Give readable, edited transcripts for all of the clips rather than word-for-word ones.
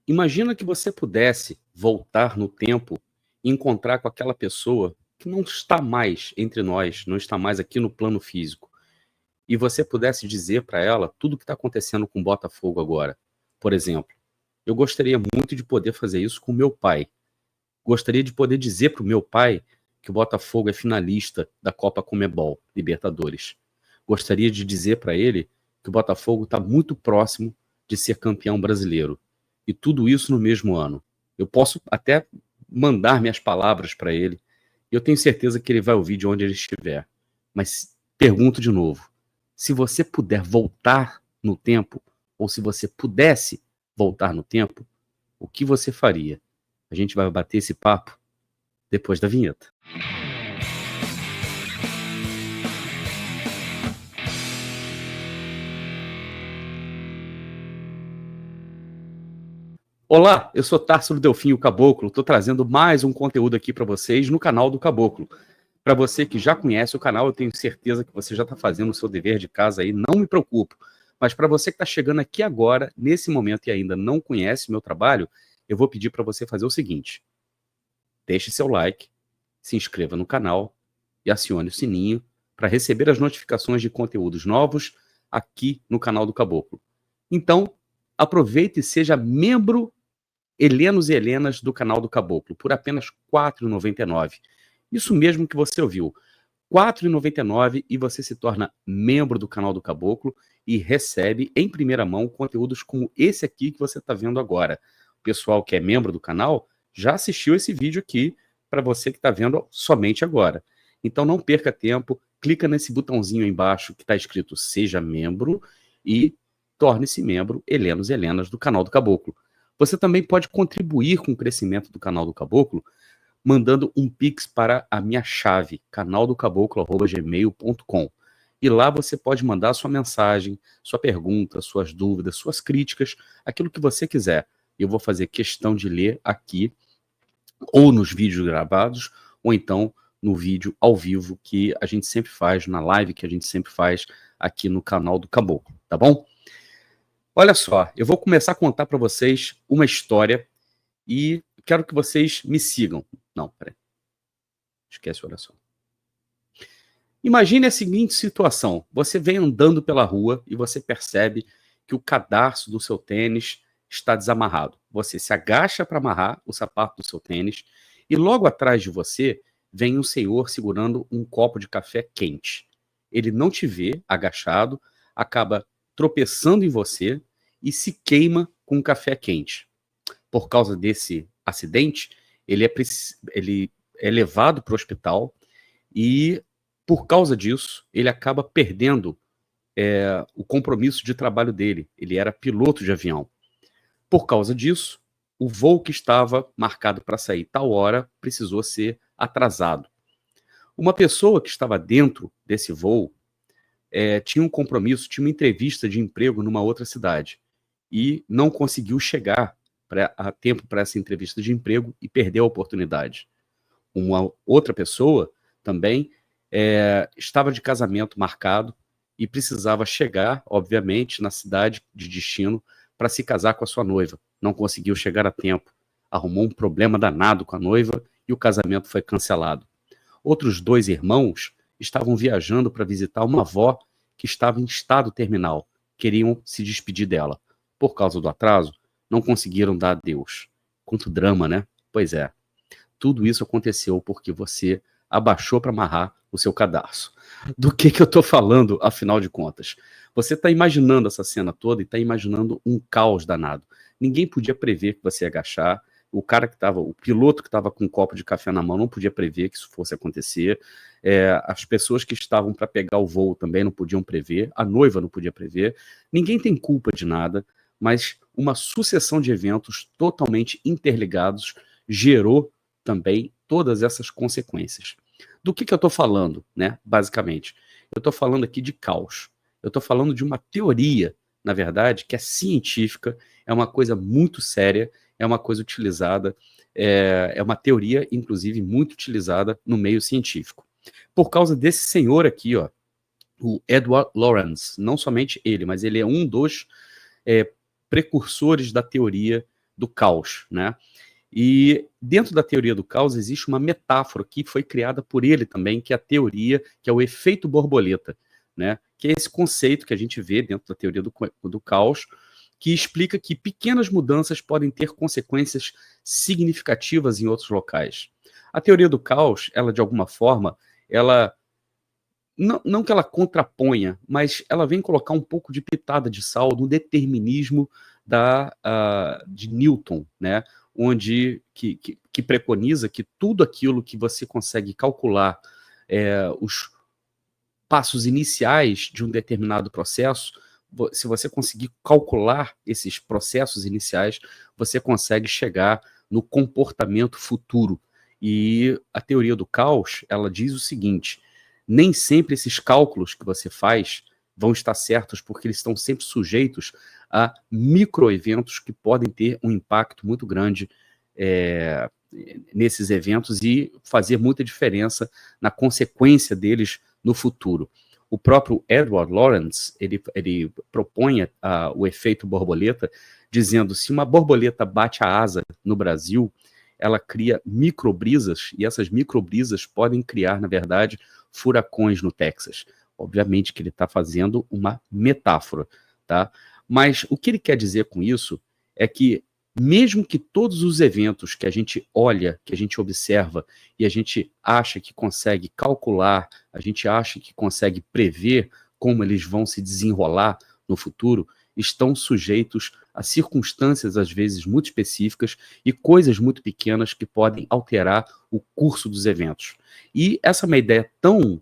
Imagina que você pudesse voltar no tempo e encontrar com aquela pessoa que não está mais entre nós, não está mais aqui no plano físico, e você pudesse dizer para ela tudo o que está acontecendo com o Botafogo agora. Por exemplo, eu gostaria muito de poder fazer isso com meu pai. Gostaria de poder dizer para o meu pai que o Botafogo é finalista da Copa Conmebol Libertadores. Gostaria de dizer para ele que o Botafogo está muito próximo de ser campeão brasileiro. E tudo isso no mesmo ano. Eu posso até mandar minhas palavras para ele. Eu tenho certeza que ele vai ouvir de onde ele estiver. Mas pergunto de novo: se você puder voltar no tempo, ou se você pudesse voltar no tempo, o que você faria? A gente vai bater esse papo depois da vinheta. Olá, eu sou Társilo Delfim, o Caboclo. Estou trazendo mais um conteúdo aqui para vocês no canal do Caboclo. Para você que já conhece o canal, eu tenho certeza que você já está fazendo o seu dever de casa aí, não me preocupo. Mas para você que está chegando aqui agora, nesse momento e ainda não conhece o meu trabalho, eu vou pedir para você fazer o seguinte: deixe seu like, se inscreva no canal e acione o sininho para receber as notificações de conteúdos novos aqui no canal do Caboclo. Então, aproveite e seja membro Helenos e Helenas do canal do Caboclo, por apenas R$ 4,99. Isso mesmo que você ouviu, R$ 4,99, e você se torna membro do canal do Caboclo e recebe em primeira mão conteúdos como esse aqui que você está vendo agora. O pessoal que é membro do canal já assistiu esse vídeo aqui para você que está vendo somente agora. Então não perca tempo, clica nesse botãozinho aí embaixo que está escrito Seja Membro e torne-se membro Helenos e Helenas do canal do Caboclo. Você também pode contribuir com o crescimento do canal do Caboclo mandando um pix para a minha chave, canaldocaboclo@gmail.com. E lá você pode mandar sua mensagem, sua pergunta, suas dúvidas, suas críticas, aquilo que você quiser. Eu vou fazer questão de ler aqui, ou nos vídeos gravados, ou então no vídeo ao vivo que a gente sempre faz, na live que a gente sempre faz aqui no canal do Caboclo, tá bom? Olha só, eu vou começar a contar para vocês uma história e quero que vocês me sigam. Não, peraí. Esquece a oração. Imagine a seguinte situação: você vem andando pela rua e você percebe que o cadarço do seu tênis está desamarrado. Você se agacha para amarrar o sapato do seu tênis e logo atrás de você vem um senhor segurando um copo de café quente. Ele não te vê agachado, acaba tropeçando em você e se queima com o café quente. Por causa desse acidente, ele é levado para o hospital e, por causa disso, ele acaba perdendo o compromisso de trabalho dele. Ele era piloto de avião. Por causa disso, o voo que estava marcado para sair tal hora precisou ser atrasado. Uma pessoa que estava dentro desse voo tinha um compromisso, tinha uma entrevista de emprego numa outra cidade e não conseguiu chegar a tempo para essa entrevista de emprego e perdeu a oportunidade. Uma outra pessoa também estava de casamento marcado e precisava chegar, obviamente, na cidade de destino para se casar com a sua noiva. Não conseguiu chegar a tempo, arrumou um problema danado com a noiva e o casamento foi cancelado. Outros 2 irmãos estavam viajando para visitar uma avó que estava em estado terminal. Queriam se despedir dela. Por causa do atraso, não conseguiram dar adeus. Quanto drama, né? Pois é. Tudo isso aconteceu porque você abaixou para amarrar o seu cadarço. Do que eu estou falando, afinal de contas? Você está imaginando essa cena toda e está imaginando um caos danado. Ninguém podia prever que você ia agachar. O piloto que estava com um copo de café na mão não podia prever que isso fosse acontecer. As pessoas que estavam para pegar o voo também não podiam prever. A noiva não podia prever. Ninguém tem culpa de nada, mas uma sucessão de eventos totalmente interligados gerou também todas essas consequências. Do que eu estou falando, né? Basicamente, eu estou falando aqui de caos. Eu estou falando de uma teoria, na verdade, que é científica, é uma coisa muito séria, é uma coisa utilizada, é uma teoria, inclusive, muito utilizada no meio científico. Por causa desse senhor aqui, ó, o Edward Lorenz, não somente ele, mas ele é um dos precursores da teoria do caos, né? E dentro da teoria do caos existe uma metáfora que foi criada por ele também, que é a teoria, que é o efeito borboleta, né? Que é esse conceito que a gente vê dentro da teoria do caos, que explica que pequenas mudanças podem ter consequências significativas em outros locais. A teoria do caos, ela de alguma forma, ela não que ela contraponha, mas ela vem colocar um pouco de pitada de sal no determinismo de Newton, né? Onde que preconiza que tudo aquilo que você consegue calcular os passos iniciais de um determinado processo, se você conseguir calcular esses processos iniciais, você consegue chegar no comportamento futuro. E a teoria do caos, ela diz o seguinte: nem sempre esses cálculos que você faz vão estar certos, porque eles estão sempre sujeitos a microeventos que podem ter um impacto muito grande nesses eventos e fazer muita diferença na consequência deles no futuro. O próprio Edward Lorenz, ele propõe o efeito borboleta, dizendo: se uma borboleta bate a asa no Brasil, ela cria microbrisas, e essas microbrisas podem criar, na verdade, furacões no Texas. Obviamente que ele está fazendo uma metáfora, tá? Mas o que ele quer dizer com isso é que, mesmo que todos os eventos que a gente olha, que a gente observa, e a gente acha que consegue calcular, a gente acha que consegue prever como eles vão se desenrolar no futuro, estão sujeitos a circunstâncias, às vezes, muito específicas e coisas muito pequenas que podem alterar o curso dos eventos. E essa é uma ideia tão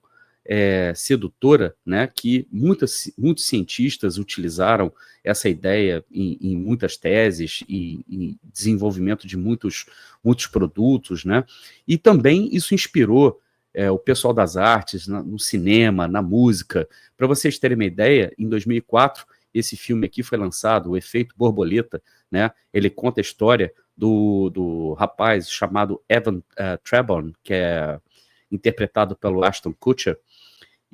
sedutora, né, que muitos cientistas utilizaram essa ideia em muitas teses e em desenvolvimento de muitos produtos, né, e também isso inspirou o pessoal das artes, no cinema, na música. Para vocês terem uma ideia, em 2004, esse filme aqui foi lançado, O Efeito Borboleta, né, ele conta a história do rapaz chamado Evan Treborn, que é interpretado pelo Ashton Kutcher,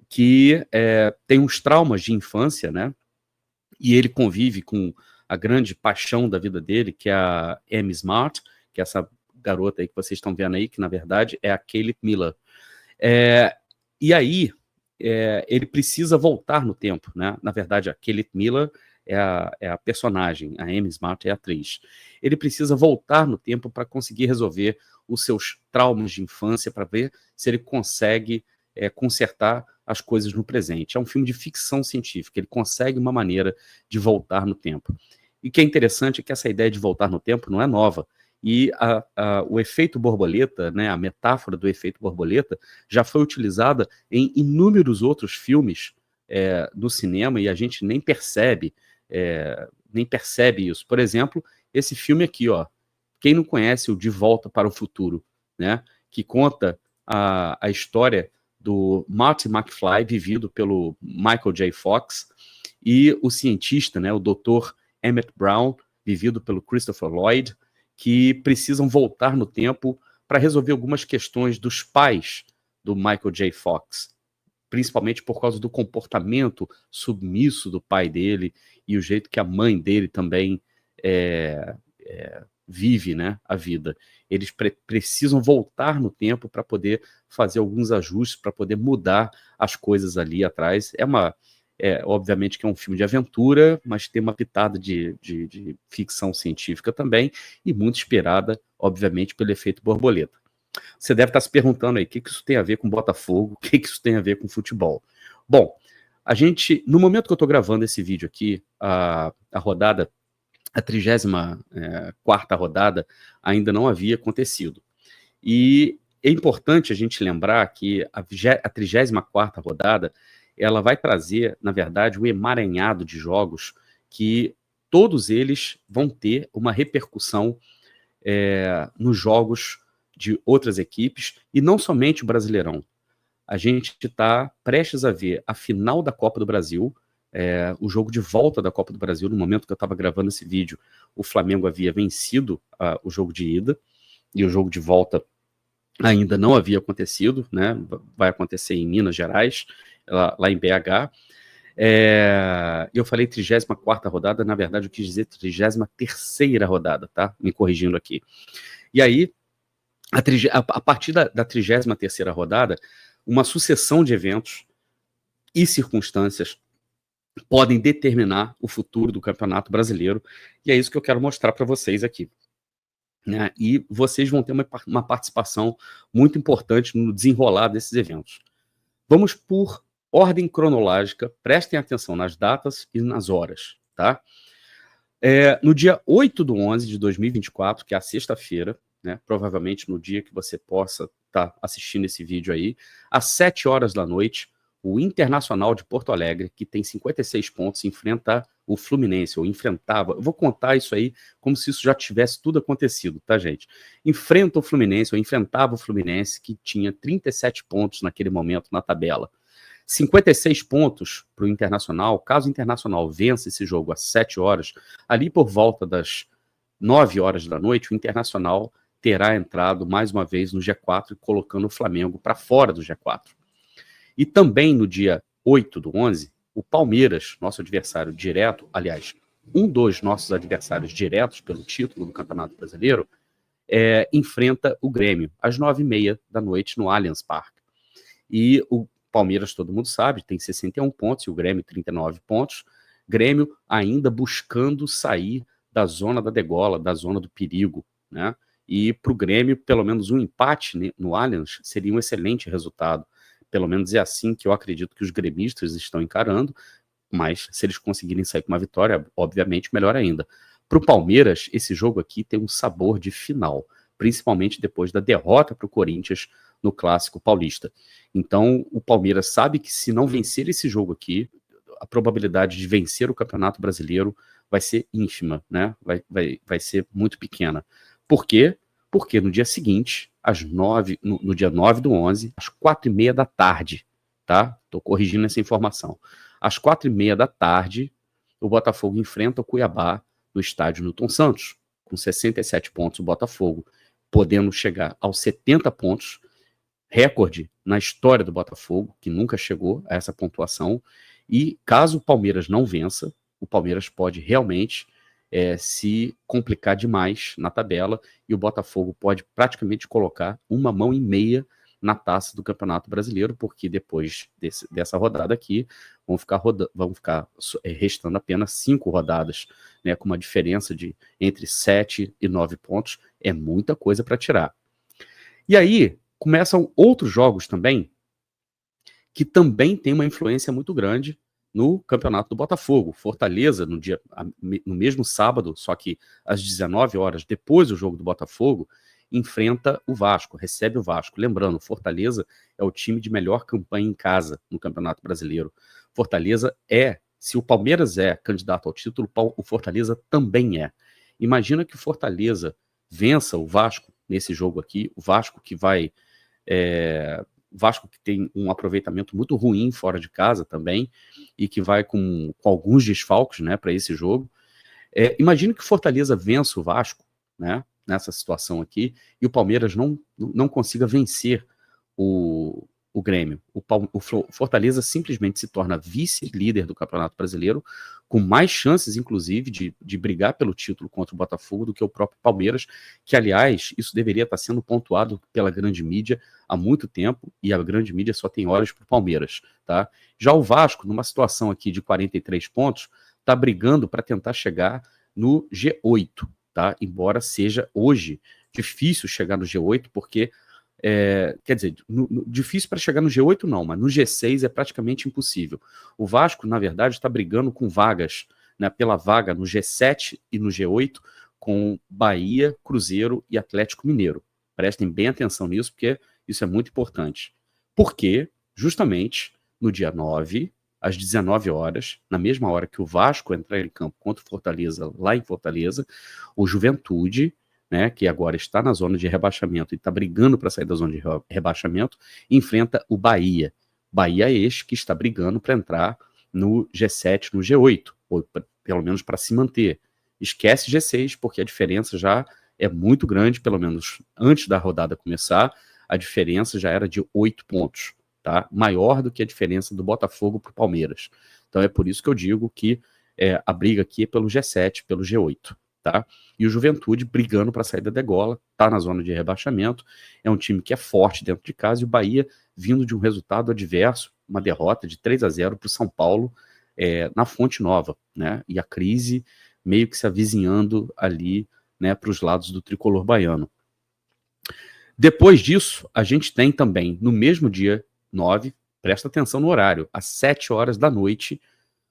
que tem uns traumas de infância, né? E ele convive com a grande paixão da vida dele, que é a Amy Smart, que é essa garota aí que vocês estão vendo aí, que na verdade é a Kaylee Miller. E aí ele precisa voltar no tempo, né? Na verdade, a Kaylee Miller é a personagem, a Amy Smart é a atriz. Ele precisa voltar no tempo para conseguir resolver os seus traumas de infância, para ver se ele consegue consertar as coisas no presente. É um filme de ficção científica, ele consegue uma maneira de voltar no tempo. E o que é interessante é que essa ideia de voltar no tempo não é nova. E o efeito borboleta, né, a metáfora do efeito borboleta, já foi utilizada em inúmeros outros filmes no cinema, e a gente nem percebe isso. Por exemplo, esse filme aqui, ó, quem não conhece o De Volta para o Futuro, né, que conta a história do Marty McFly, vivido pelo Michael J. Fox, e o cientista, né, o Dr. Emmett Brown, vivido pelo Christopher Lloyd, que precisam voltar no tempo para resolver algumas questões dos pais do Michael J. Fox, principalmente por causa do comportamento submisso do pai dele e o jeito que a mãe dele também vive, né, a vida. Eles precisam voltar no tempo para poder fazer alguns ajustes, para poder mudar as coisas ali atrás. Obviamente que é um filme de aventura, mas tem uma pitada de ficção científica também, e muito inspirada, obviamente, pelo efeito borboleta. Você deve estar se perguntando aí, o que isso tem a ver com Botafogo, o que isso tem a ver com futebol? Bom, no momento que eu estou gravando esse vídeo aqui, a rodada, a 34ª rodada ainda não havia acontecido. E é importante a gente lembrar que a 34ª rodada, ela vai trazer, na verdade, um emaranhado de jogos que todos eles vão ter uma repercussão nos jogos de outras equipes, e não somente o Brasileirão. A gente está prestes a ver a final da Copa do Brasil, o jogo de volta da Copa do Brasil. No momento que eu estava gravando esse vídeo, o Flamengo havia vencido o jogo de ida, e o jogo de volta ainda não havia acontecido, né? Vai acontecer em Minas Gerais, lá em BH. Eu falei 34ª rodada, na verdade eu quis dizer 33ª rodada, tá? Me corrigindo aqui. E aí, a partir da 33ª rodada, uma sucessão de eventos e circunstâncias podem determinar o futuro do Campeonato Brasileiro, e é isso que eu quero mostrar para vocês aqui. Né? E vocês vão ter uma participação muito importante no desenrolar desses eventos. Vamos por ordem cronológica, prestem atenção nas datas e nas horas, tá? No dia 8/11 de 2024, que é a sexta-feira, né, provavelmente no dia que você possa estar assistindo esse vídeo aí, às 7 horas da noite, o Internacional de Porto Alegre, que tem 56 pontos, enfrenta o Fluminense, ou enfrentava, eu vou contar isso aí como se isso já tivesse tudo acontecido, tá, gente? Enfrenta o Fluminense, ou enfrentava o Fluminense, que tinha 37 pontos naquele momento na tabela. 56 pontos para o Internacional, caso o Internacional vença esse jogo às 7 horas, ali por volta das 9 horas da noite, o Internacional terá entrado mais uma vez no G4, colocando o Flamengo para fora do G4. E também no dia 8/11, o Palmeiras, nosso adversário direto, aliás, um dos nossos adversários diretos pelo título do Campeonato Brasileiro, enfrenta o Grêmio, às 9h30 da noite, no Allianz Parque. E o Palmeiras, todo mundo sabe, tem 61 pontos, e o Grêmio 39 pontos. Grêmio ainda buscando sair da zona da degola, da zona do perigo, né? E para o Grêmio, pelo menos um empate no Allianz seria um excelente resultado. Pelo menos é assim que eu acredito que os gremistas estão encarando, mas se eles conseguirem sair com uma vitória, obviamente, melhor ainda. Para o Palmeiras, esse jogo aqui tem um sabor de final, principalmente depois da derrota para o Corinthians no Clássico Paulista. Então, o Palmeiras sabe que se não vencer esse jogo aqui, a probabilidade de vencer o Campeonato Brasileiro vai ser ínfima, né? Vai ser muito pequena. Por quê? Porque no dia seguinte, no dia 9/11, às 4h30 da tarde, tá? Estou corrigindo essa informação. Às 4h30 da tarde, o Botafogo enfrenta o Cuiabá no estádio Newton Santos, com 67 pontos o Botafogo, podendo chegar aos 70 pontos, recorde na história do Botafogo, que nunca chegou a essa pontuação, e caso o Palmeiras não vença, o Palmeiras pode realmente se complicar demais na tabela, e o Botafogo pode praticamente colocar uma mão e meia na taça do Campeonato Brasileiro, porque depois dessa rodada aqui, vão ficar restando apenas 5 rodadas, né, com uma diferença de entre 7 e 9 pontos, é muita coisa para tirar. E aí, começam outros jogos também, que também tem uma influência muito grande no Campeonato do Botafogo. Fortaleza, no mesmo sábado, só que às 19 horas, depois do jogo do Botafogo, enfrenta o Vasco, recebe o Vasco. Lembrando, Fortaleza é o time de melhor campanha em casa no Campeonato Brasileiro. Fortaleza se o Palmeiras é candidato ao título, o Fortaleza também é. Imagina que o Fortaleza vença o Vasco nesse jogo aqui, o Vasco que vai... Vasco que tem um aproveitamento muito ruim fora de casa também, e que vai com alguns desfalques, né, para esse jogo. Imagine que o Fortaleza vença o Vasco, né, nessa situação aqui, e o Palmeiras não consiga vencer o Grêmio. O Fortaleza simplesmente se torna vice-líder do Campeonato Brasileiro, com mais chances, inclusive, de brigar pelo título contra o Botafogo do que o próprio Palmeiras, que, aliás, isso deveria estar sendo pontuado pela grande mídia há muito tempo, e a grande mídia só tem olhos para o Palmeiras, tá? Já o Vasco, numa situação aqui de 43 pontos, está brigando para tentar chegar no G8, tá? Embora seja hoje difícil chegar no G8, porque quer dizer, difícil para chegar no G8 não, mas no G6 é praticamente impossível. O Vasco, na verdade, está brigando com vagas, né, pela vaga no G7 e no G8, com Bahia, Cruzeiro e Atlético Mineiro. Prestem bem atenção nisso, porque isso é muito importante. Porque, justamente, no dia 9, às 19 horas, na mesma hora que o Vasco entrar em campo contra o Fortaleza, lá em Fortaleza, o Juventude, né, que agora está na zona de rebaixamento e está brigando para sair da zona de rebaixamento, enfrenta o Bahia. Bahia é este que está brigando para entrar no G7, no G8, ou pelo menos para se manter. Esquece G6, porque a diferença já é muito grande, pelo menos antes da rodada começar, a diferença já era de 8 pontos. tá? Maior do que a diferença do Botafogo para o Palmeiras. Então é por isso que eu digo que a briga aqui é pelo G7, pelo G8, tá? E o Juventude brigando para sair da degola, tá na zona de rebaixamento, é um time que é forte dentro de casa, e o Bahia vindo de um resultado adverso, uma derrota de 3-0 para o São Paulo na Fonte Nova, né? E a crise meio que se avizinhando ali, né, para os lados do tricolor baiano. Depois disso, a gente tem também, no mesmo dia 9, presta atenção no horário, às 7 horas da noite,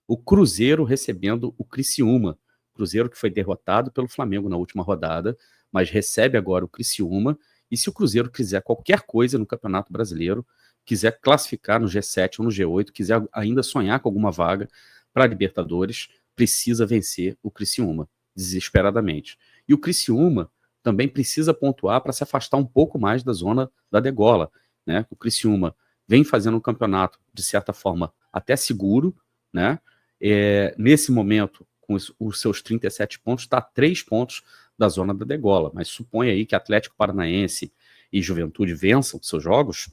o Cruzeiro recebendo o Criciúma. Cruzeiro que foi derrotado pelo Flamengo na última rodada, mas recebe agora o Criciúma. E se o Cruzeiro quiser qualquer coisa no Campeonato Brasileiro, quiser classificar no G7 ou no G8, quiser ainda sonhar com alguma vaga para a Libertadores, precisa vencer o Criciúma, desesperadamente. E o Criciúma também precisa pontuar para se afastar um pouco mais da zona da degola, né? O Criciúma vem fazendo um campeonato, de certa forma, até seguro, né? Nesse momento, com os seus 37 pontos, está a 3 pontos da zona da degola, mas supõe aí que Atlético Paranaense e Juventude vençam seus jogos,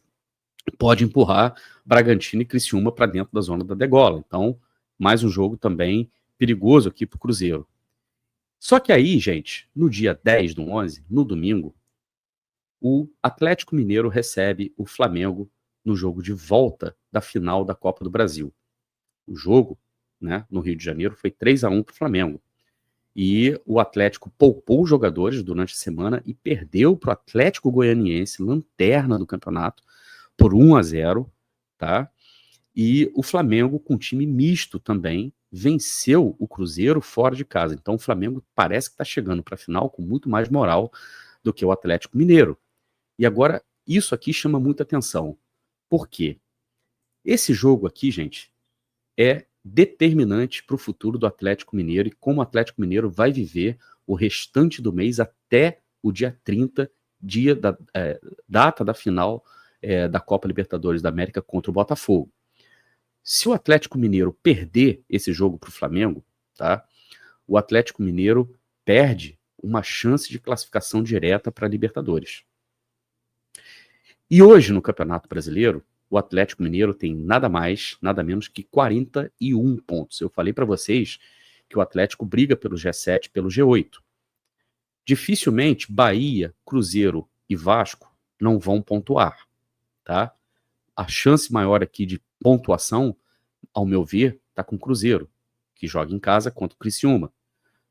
pode empurrar Bragantino e Criciúma para dentro da zona da degola. Então, mais um jogo também perigoso aqui para o Cruzeiro. Só que aí, gente, no dia 10/11, no domingo, o Atlético Mineiro recebe o Flamengo no jogo de volta da final da Copa do Brasil. O jogo, né, no Rio de Janeiro, foi 3-1 para o Flamengo. E o Atlético poupou os jogadores durante a semana e perdeu para o Atlético Goianiense, lanterna do campeonato, por 1-0, tá? E o Flamengo, com time misto também, venceu o Cruzeiro fora de casa. Então o Flamengo parece que está chegando para a final com muito mais moral do que o Atlético Mineiro. E agora, isso aqui chama muita atenção. Por quê? Esse jogo aqui, gente, é determinante para o futuro do Atlético Mineiro e como o Atlético Mineiro vai viver o restante do mês até o dia 30, data da final da Copa Libertadores da América contra o Botafogo. Se o Atlético Mineiro perder esse jogo para o Flamengo, tá? O Atlético Mineiro perde uma chance de classificação direta para a Libertadores. E hoje, no Campeonato Brasileiro, o Atlético Mineiro tem nada mais, nada menos que 41 pontos. Eu falei para vocês que o Atlético briga pelo G7, pelo G8. Dificilmente Bahia, Cruzeiro e Vasco não vão pontuar, tá? A chance maior aqui de pontuação, ao meu ver, está com o Cruzeiro, que joga em casa contra o Criciúma.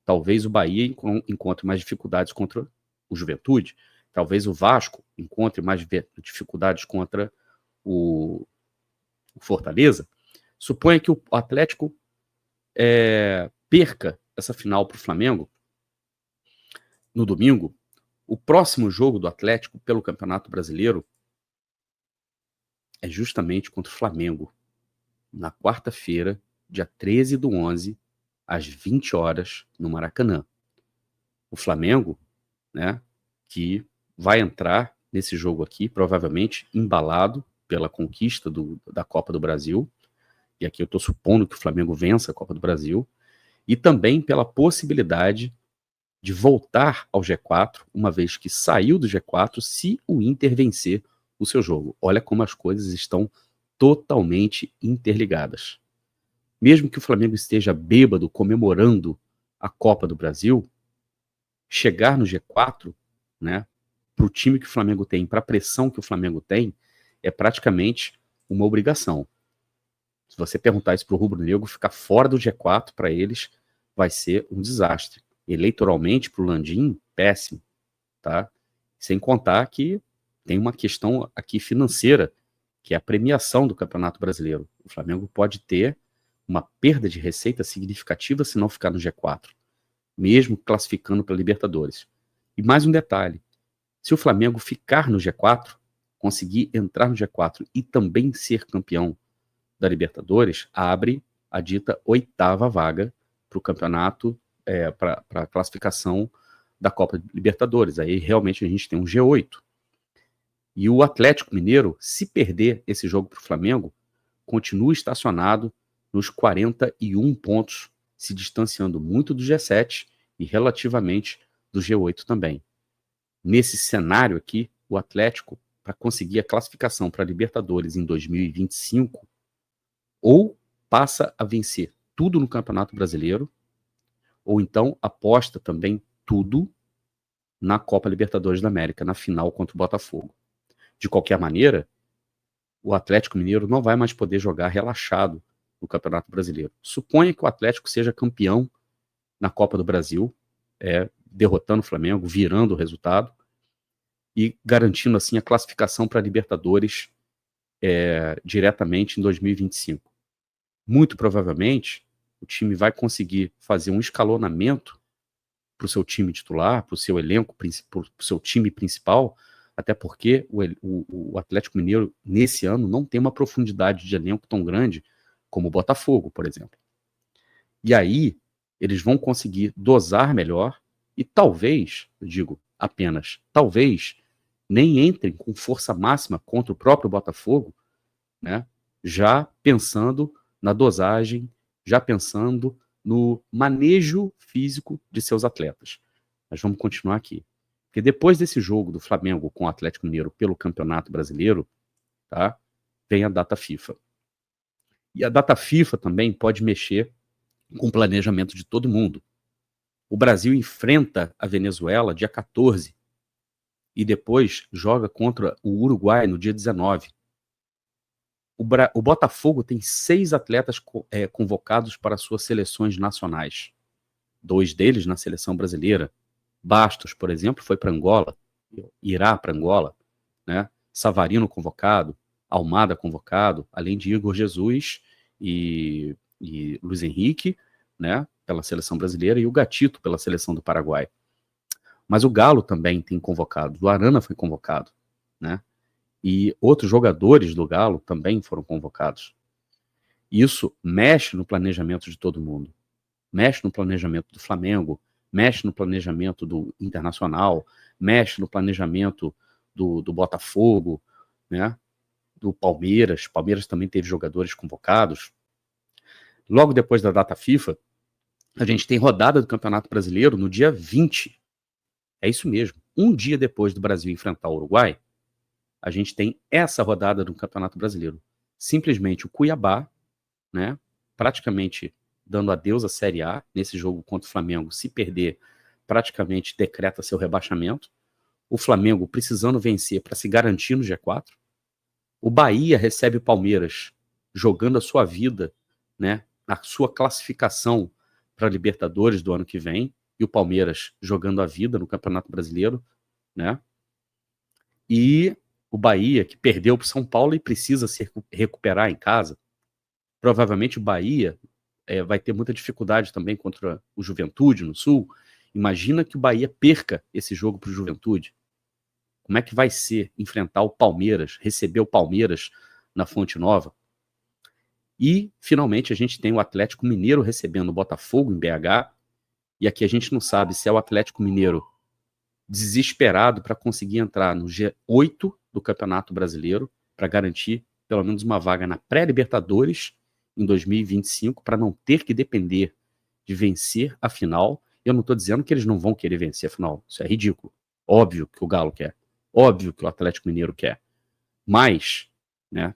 Talvez o Bahia encontre mais dificuldades contra o Juventude. Talvez o Vasco encontre mais dificuldades contra o Fortaleza. Suponha que o Atlético perca essa final para o Flamengo no domingo. O próximo jogo do Atlético pelo Campeonato Brasileiro é justamente contra o Flamengo, na quarta-feira, dia 13/11, às 20 horas, no Maracanã. O Flamengo, né, que vai entrar nesse jogo aqui, provavelmente embalado pela conquista da Copa do Brasil, e aqui eu estou supondo que o Flamengo vença a Copa do Brasil, e também pela possibilidade de voltar ao G4, uma vez que saiu do G4, se o Inter vencer o seu jogo. Olha como as coisas estão totalmente interligadas. Mesmo que o Flamengo esteja bêbado comemorando a Copa do Brasil, chegar no G4, né, para o time que o Flamengo tem, para a pressão que o Flamengo tem, é praticamente uma obrigação. Se você perguntar isso para o rubro-negro, ficar fora do G4 para eles vai ser um desastre. Eleitoralmente, para o Landim, péssimo, tá? Sem contar que tem uma questão aqui financeira, que é a premiação do Campeonato Brasileiro. O Flamengo pode ter uma perda de receita significativa se não ficar no G4, mesmo classificando para a Libertadores. E mais um detalhe, se o Flamengo ficar no G4, conseguir entrar no G4 e também ser campeão da Libertadores, abre a dita 8ª vaga para o campeonato, para a classificação da Copa Libertadores. Aí realmente a gente tem um G8. E o Atlético Mineiro, se perder esse jogo para o Flamengo, continua estacionado nos 41 pontos, se distanciando muito do G7 e relativamente do G8 também. Nesse cenário aqui, o Atlético para conseguir a classificação para a Libertadores em 2025, ou passa a vencer tudo no Campeonato Brasileiro, ou então aposta também tudo na Copa Libertadores da América, na final contra o Botafogo. De qualquer maneira, o Atlético Mineiro não vai mais poder jogar relaxado no Campeonato Brasileiro. Suponha que o Atlético seja campeão na Copa do Brasil, derrotando o Flamengo, virando o resultado e garantindo assim a classificação para a Libertadores diretamente em 2025. Muito provavelmente o time vai conseguir fazer um escalonamento para o seu time titular, para o seu elenco, para o seu time principal, até porque o Atlético Mineiro, nesse ano, não tem uma profundidade de elenco tão grande como o Botafogo, por exemplo. E aí, eles vão conseguir dosar melhor e talvez, eu digo apenas, talvez, nem entrem com força máxima contra o próprio Botafogo, né? Já pensando na dosagem, já pensando no manejo físico de seus atletas. Mas vamos continuar aqui. Porque depois desse jogo do Flamengo com o Atlético Mineiro pelo Campeonato Brasileiro, tá? Vem a data FIFA. E a data FIFA também pode mexer com o planejamento de todo mundo. O Brasil enfrenta a Venezuela dia 14 e depois joga contra o Uruguai no dia 19. O Botafogo tem 6 atletas convocados para suas seleções nacionais. 2 deles na seleção brasileira. Bastos, por exemplo, foi para Angola, irá para Angola, né? Savarino convocado, Almada convocado, além de Igor Jesus e Luiz Henrique, né? Pela seleção brasileira, e o Gatito pela seleção do Paraguai. Mas o Galo também tem convocado, o Arana foi convocado, né? E outros jogadores do Galo também foram convocados. Isso mexe no planejamento de todo mundo. Mexe no planejamento do Flamengo, mexe no planejamento do Internacional, mexe no planejamento do Botafogo, né? Do Palmeiras. Palmeiras também teve jogadores convocados. Logo depois da data FIFA, a gente tem rodada do Campeonato Brasileiro no dia 20. É isso mesmo. Um dia depois do Brasil enfrentar o Uruguai, a gente tem essa rodada do Campeonato Brasileiro. Simplesmente o Cuiabá, né, praticamente dando adeus à Série A, nesse jogo contra o Flamengo, se perder, praticamente decreta seu rebaixamento. O Flamengo precisando vencer para se garantir no G4. O Bahia recebe o Palmeiras, jogando a sua vida, né, a sua classificação para a Libertadores do ano que vem, e o Palmeiras jogando a vida no Campeonato Brasileiro, né? E o Bahia, que perdeu para o São Paulo e precisa se recuperar em casa. Provavelmente o Bahia vai ter muita dificuldade também contra o Juventude no Sul. Imagina que o Bahia perca esse jogo para o Juventude. Como é que vai ser enfrentar o Palmeiras, receber o Palmeiras na Fonte Nova? E, finalmente, a gente tem o Atlético Mineiro recebendo o Botafogo em BH. E aqui a gente não sabe se é o Atlético Mineiro desesperado para conseguir entrar no G8 do Campeonato Brasileiro, para garantir pelo menos uma vaga na pré-Libertadores em 2025, para não ter que depender de vencer a final. Eu não estou dizendo que eles não vão querer vencer a final, isso é ridículo. Óbvio que o Galo quer, óbvio que o Atlético Mineiro quer, mas, né,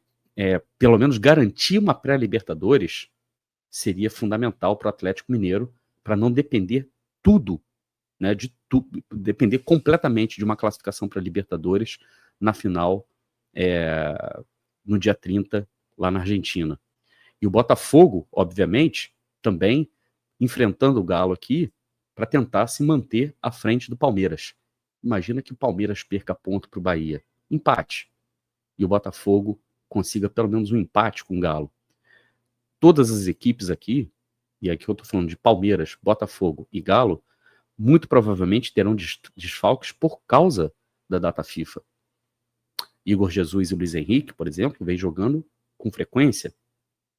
pelo menos garantir uma pré-Libertadores seria fundamental para o Atlético Mineiro, para não depender tudo, né, depender completamente de uma classificação para Libertadores na final no dia 30, lá na Argentina. E o Botafogo, obviamente, também enfrentando o Galo aqui para tentar se manter à frente do Palmeiras. Imagina que o Palmeiras perca ponto para o Bahia. Empate. E o Botafogo consiga pelo menos um empate com o Galo. Todas as equipes aqui, e aqui eu estou falando de Palmeiras, Botafogo e Galo, muito provavelmente terão desfalques por causa da data FIFA. Igor Jesus e Luiz Henrique, por exemplo, vem jogando com frequência.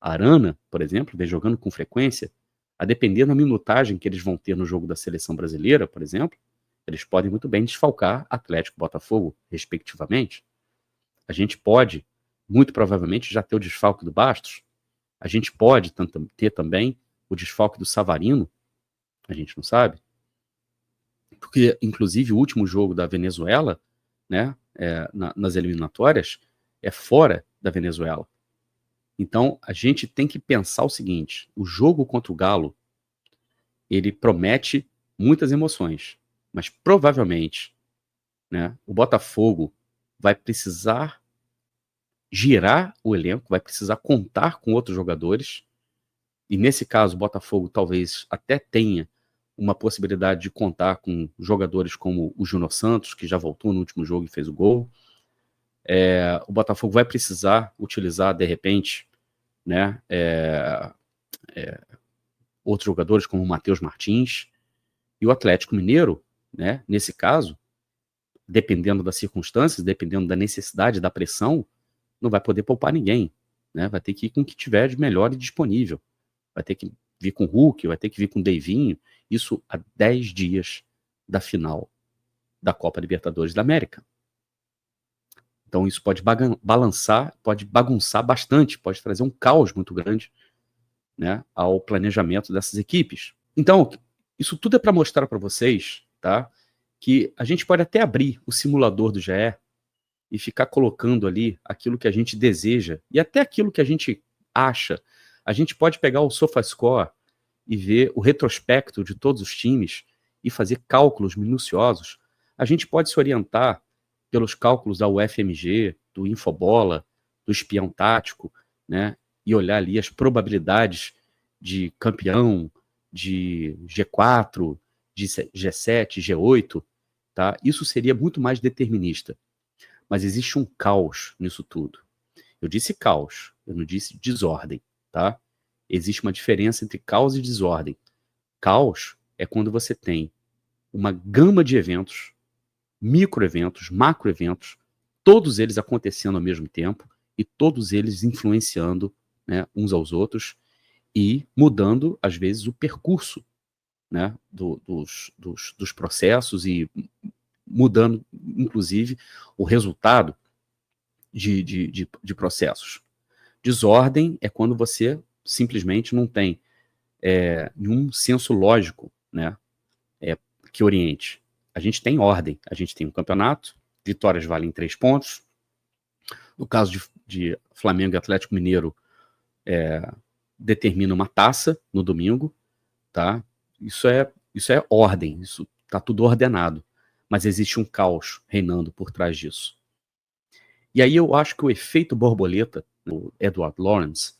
Arana, por exemplo, vem jogando com frequência. A depender da minutagem que eles vão ter no jogo da seleção brasileira, por exemplo, eles podem muito bem desfalcar Atlético e Botafogo, respectivamente. A gente pode, muito provavelmente, já ter o desfalque do Bastos. A gente pode ter também o desfalque do Savarino. A gente não sabe. Porque, inclusive, o último jogo da Venezuela, né, nas eliminatórias é fora da Venezuela. Então, a gente tem que pensar o seguinte: o jogo contra o Galo, ele promete muitas emoções, mas provavelmente, né, o Botafogo vai precisar girar o elenco, vai precisar contar com outros jogadores, e nesse caso o Botafogo talvez até tenha uma possibilidade de contar com jogadores como o Júnior Santos, que já voltou no último jogo e fez o gol. O Botafogo vai precisar utilizar, de repente, né, outros jogadores como o Matheus Martins, e o Atlético Mineiro, né, nesse caso, dependendo das circunstâncias, dependendo da necessidade, da pressão, não vai poder poupar ninguém, né? Vai ter que ir com o que tiver de melhor e disponível. Vai ter que vir com o Hulk, vai ter que vir com o Deivinho, isso a 10 dias da final da Copa Libertadores da América. Então isso pode balançar, pode bagunçar bastante, pode trazer um caos muito grande, né, ao planejamento dessas equipes. Então, isso tudo é para mostrar para vocês, tá, que a gente pode até abrir o simulador do GE e ficar colocando ali aquilo que a gente deseja e até aquilo que a gente acha. A gente pode pegar o SofaScore e ver o retrospecto de todos os times e fazer cálculos minuciosos. A gente pode se orientar pelos cálculos da UFMG, do Infobola, do Espião Tático, né, e olhar ali as probabilidades de campeão, de G4, de G7, G8, tá? Isso seria muito mais determinista. Mas existe um caos nisso tudo. Eu disse caos, eu não disse desordem, tá? Existe uma diferença entre caos e desordem. Caos é quando você tem uma gama de eventos, microeventos, macroeventos, todos eles acontecendo ao mesmo tempo e todos eles influenciando, né, uns aos outros e mudando, às vezes, o percurso, né, dos processos e mudando, inclusive, o resultado de processos. Desordem é quando você simplesmente não tem nenhum senso lógico, né, que oriente. A gente tem ordem, a gente tem um campeonato, vitórias valem 3 pontos. No caso de Flamengo e Atlético Mineiro, determina uma taça no domingo, tá? Isso é ordem, isso está tudo ordenado, mas existe um caos reinando por trás disso. E aí eu acho que o efeito borboleta, do Edward Lawrence,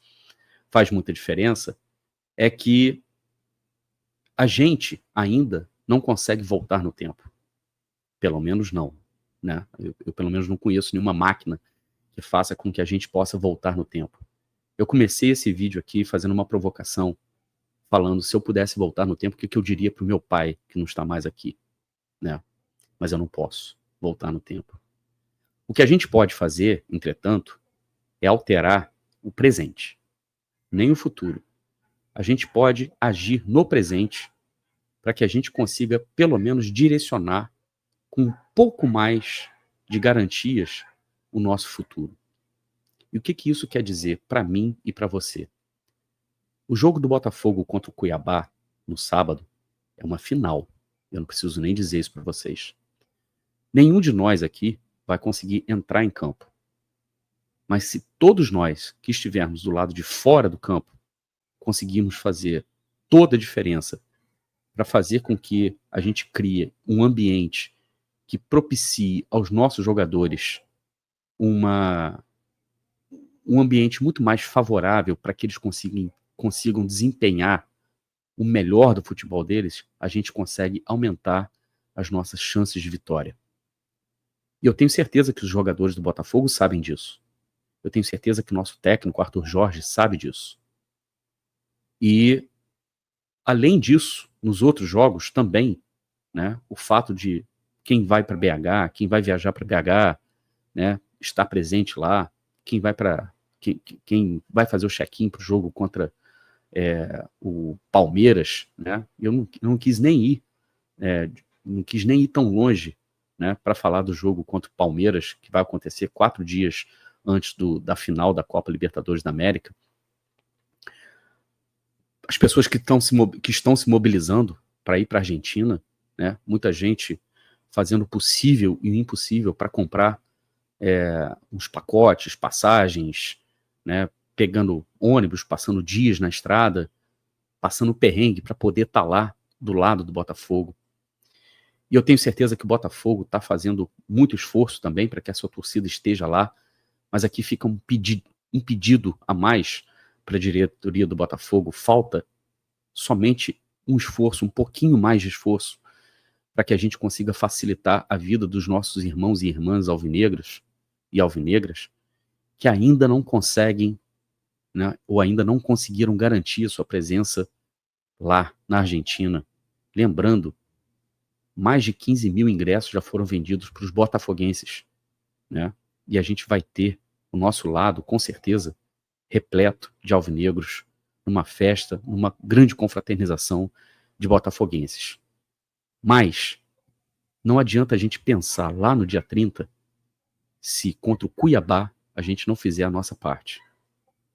faz muita diferença, é que a gente ainda não consegue voltar no tempo. Pelo menos não, né? Eu pelo menos não conheço nenhuma máquina que faça com que a gente possa voltar no tempo. Eu comecei esse vídeo aqui fazendo uma provocação, falando se eu pudesse voltar no tempo, o que eu diria para o meu pai, que não está mais aqui, né? Mas eu não posso voltar no tempo. O que a gente pode fazer, entretanto, é alterar o presente, nem o futuro. A gente pode agir no presente para que a gente consiga, pelo menos, direcionar com um pouco mais de garantias o nosso futuro. E o que isso quer dizer para mim e para você? O jogo do Botafogo contra o Cuiabá, no sábado, é uma final. Eu não preciso nem dizer isso para vocês. Nenhum de nós aqui vai conseguir entrar em campo. Mas se todos nós que estivermos do lado de fora do campo conseguirmos fazer toda a diferença para fazer com que a gente crie um ambiente que propicie aos nossos jogadores um ambiente muito mais favorável para que eles consigam desempenhar o melhor do futebol deles, a gente consegue aumentar as nossas chances de vitória. E eu tenho certeza que os jogadores do Botafogo sabem disso. Eu tenho certeza que o nosso técnico, Arthur Jorge, sabe disso. E, além disso, nos outros jogos também, né, o fato de quem vai para BH, quem vai viajar para BH, né, estar presente lá, quem vai fazer o check-in para o jogo contra o Palmeiras, né? Eu não quis nem ir, não quis nem ir tão longe, né, para falar do jogo contra o Palmeiras, que vai acontecer 4 dias antes da final da Copa Libertadores da América. As pessoas que estão se mobilizando para ir para a Argentina, né? Muita gente fazendo o possível e o impossível para comprar uns pacotes, passagens, né, pegando ônibus, passando dias na estrada, passando perrengue para poder estar lá do lado do Botafogo. E eu tenho certeza que o Botafogo está fazendo muito esforço também para que a sua torcida esteja lá, mas aqui fica um pedido a mais para a diretoria do Botafogo. Falta somente um esforço, um pouquinho mais de esforço, para que a gente consiga facilitar a vida dos nossos irmãos e irmãs alvinegros e alvinegras que ainda não conseguem, né, ou ainda não conseguiram garantir a sua presença lá na Argentina. Lembrando, mais de 15 mil ingressos já foram vendidos para os botafoguenses, né? E a gente vai ter o nosso lado, com certeza, repleto de alvinegros, numa festa, numa grande confraternização de botafoguenses. Mas não adianta a gente pensar lá no dia 30 se contra o Cuiabá a gente não fizer a nossa parte.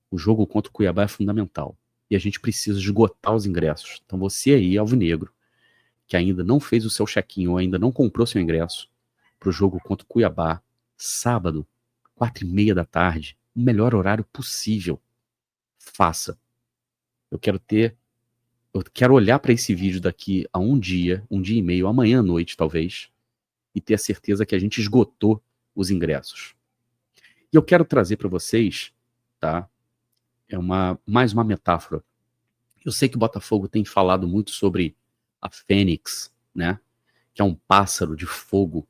O jogo contra o Cuiabá é fundamental e a gente precisa esgotar os ingressos. Então você aí, alvinegro, que ainda não fez o seu check-in ou ainda não comprou seu ingresso para o jogo contra o Cuiabá, sábado, 4h30 da tarde, o melhor horário possível. Faça. Eu quero olhar para esse vídeo daqui a um dia e meio, amanhã à noite talvez, e ter a certeza que a gente esgotou os ingressos. E eu quero trazer para vocês, tá? Mais uma metáfora. Eu sei que o Botafogo tem falado muito sobre a Fênix, né? Que é um pássaro de fogo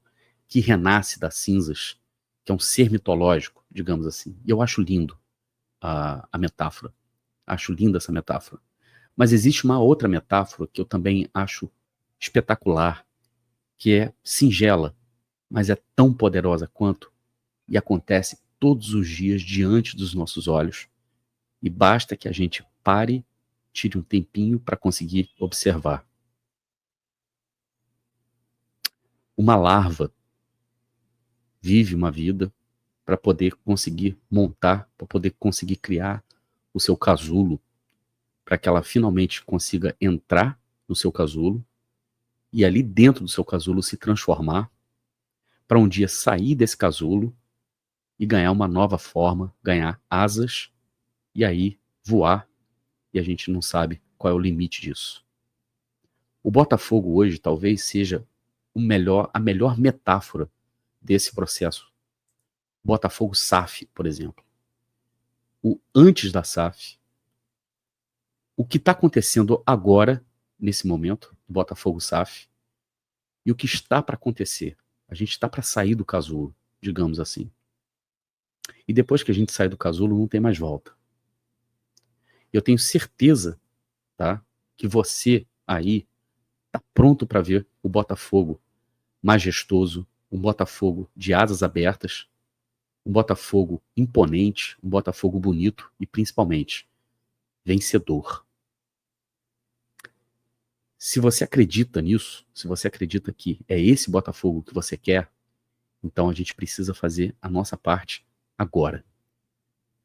que renasce das cinzas, que é um ser mitológico, digamos assim. E eu acho lindo a metáfora. Acho linda essa metáfora. Mas existe uma outra metáfora que eu também acho espetacular, que é singela, mas é tão poderosa quanto, e acontece todos os dias diante dos nossos olhos, e basta que a gente pare, tire um tempinho para conseguir observar. Uma larva vive uma vida para poder conseguir montar, para poder conseguir criar o seu casulo, para que ela finalmente consiga entrar no seu casulo e ali dentro do seu casulo se transformar, para um dia sair desse casulo e ganhar uma nova forma, ganhar asas e aí voar, e a gente não sabe qual é o limite disso. O Botafogo hoje talvez seja a melhor metáfora desse processo. Botafogo SAF, por exemplo. O antes da SAF, o que está acontecendo agora, nesse momento, do Botafogo SAF, e o que está para acontecer. A gente está para sair do casulo, digamos assim. E depois que a gente sai do casulo, não tem mais volta. Eu tenho certeza, tá, que você aí está pronto para ver o Botafogo majestoso, um Botafogo de asas abertas, um Botafogo imponente, um Botafogo bonito e, principalmente, vencedor. Se você acredita nisso, se você acredita que é esse Botafogo que você quer, então a gente precisa fazer a nossa parte agora.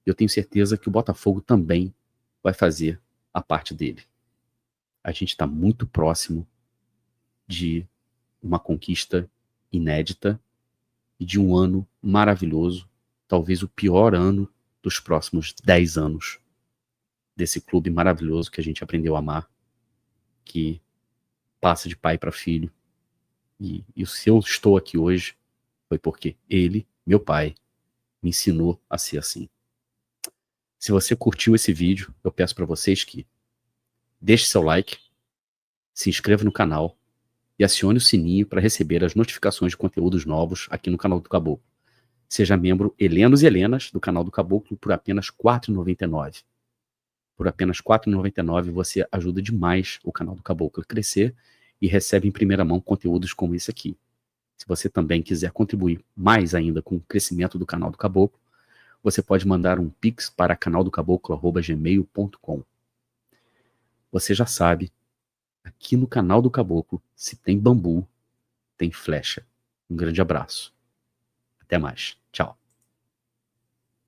Eu tenho certeza que o Botafogo também vai fazer a parte dele. A gente está muito próximo de uma conquista inédita e de um ano maravilhoso, talvez o pior ano dos próximos 10 anos desse clube maravilhoso que a gente aprendeu a amar, que passa de pai para filho. E se eu estou aqui hoje, foi porque ele, meu pai, me ensinou a ser assim. Se você curtiu esse vídeo, eu peço para vocês que deixe seu like, se inscreva no canal e acione o sininho para receber as notificações de conteúdos novos aqui no canal do Caboclo. Seja membro Helenos e Helenas do canal do Caboclo por apenas R$ 4,99. Por apenas R$ 4,99 você ajuda demais o canal do Caboclo a crescer e recebe em primeira mão conteúdos como esse aqui. Se você também quiser contribuir mais ainda com o crescimento do canal do Caboclo, você pode mandar um pix para canaldocaboclo@gmail.com. Você já sabe, aqui no canal do Caboclo, se tem bambu, tem flecha. Um grande abraço. Até mais. Tchau.